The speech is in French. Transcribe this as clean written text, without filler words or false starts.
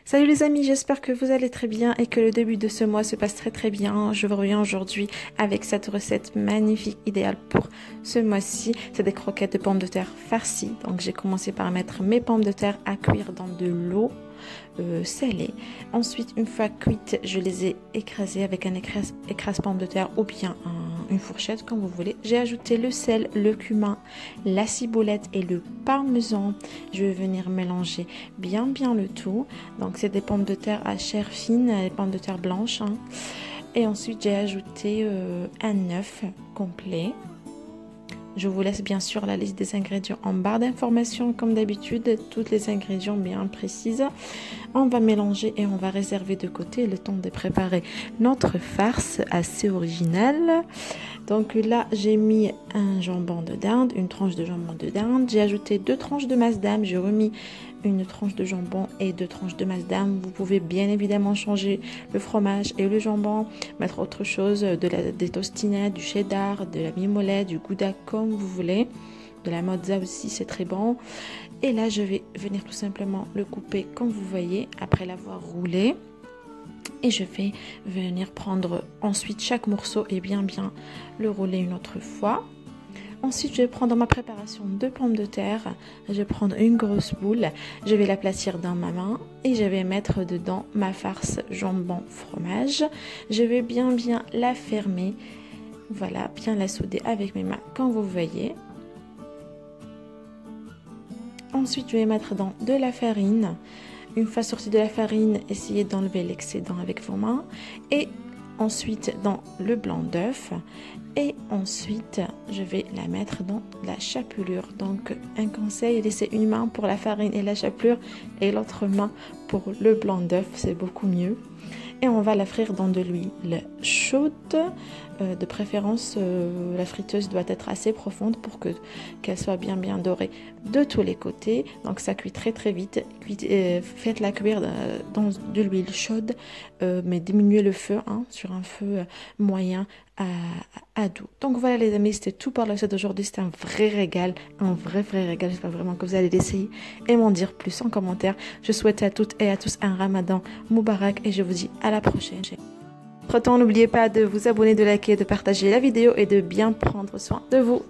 Salut les amis, j'espère que vous allez très bien et que le début de ce mois se passe très bien. Je vous reviens aujourd'hui avec cette recette magnifique, idéale pour ce mois-ci. C'est des croquettes de pommes de terre farcies. Donc j'ai commencé par mettre mes pommes de terre à cuire dans de l'eau salée. Ensuite, une fois cuites, je les ai écrasées avec un écrase pommes de terre ou bien une fourchette comme vous voulez. J'ai ajouté le sel, le cumin, la ciboulette et le parmesan. Je vais venir mélanger bien le tout. Donc c'est des pommes de terre à chair fine, des pommes de terre blanches. Et ensuite j'ai ajouté un œuf complet. Je vous laisse bien sûr la liste des ingrédients en barre d'informations comme d'habitude, tous les ingrédients bien précises. On va mélanger et on va réserver de côté le temps de préparer notre farce assez originale. Donc là, j'ai mis un jambon de dinde, une tranche de jambon de dinde. J'ai ajouté 2 tranches de masse d'âme. J'ai remis une tranche de jambon et 2 tranches de masse d'âme. Vous pouvez bien évidemment changer le fromage et le jambon, mettre autre chose, des tostinettes, du cheddar, de la mimolette, du gouda comme vous voulez. De la mozza aussi, c'est très bon. Et là, je vais venir tout simplement le couper comme vous voyez, après l'avoir roulé. Et je vais venir prendre ensuite chaque morceau et bien le rouler une autre fois. Ensuite, je vais prendre ma préparation de pommes de terre. Je vais prendre une grosse boule. Je vais l'aplatir dans ma main et je vais mettre dedans ma farce jambon fromage. Je vais bien la fermer. Voilà, bien la souder avec mes mains comme vous voyez. Ensuite, je vais mettre dans de la farine. Une fois sortie de la farine, essayez d'enlever l'excédent avec vos mains. Et ensuite, dans le blanc d'œuf. Et ensuite, je vais la mettre dans la chapelure. Donc, un conseil, laissez une main pour la farine et la chapelure et l'autre main pour le blanc d'œuf. C'est beaucoup mieux. Et on va la frire dans de l'huile chaude. De préférence, la friteuse doit être assez profonde pour qu'elle soit bien dorée de tous les côtés. Donc ça cuit très vite. Faites-la cuire dans de l'huile chaude, mais diminuez le feu sur un feu moyen à doux. Donc voilà les amis, c'était tout pour la recette d'aujourd'hui. C'était un vrai régal, un vrai régal. J'espère vraiment que vous allez l'essayer et m'en dire plus en commentaire. Je souhaite à toutes et à tous un Ramadan Moubarak et je vous dis à la prochaine. Entre-temps, n'oubliez pas de vous abonner, de liker, de partager la vidéo et de bien prendre soin de vous.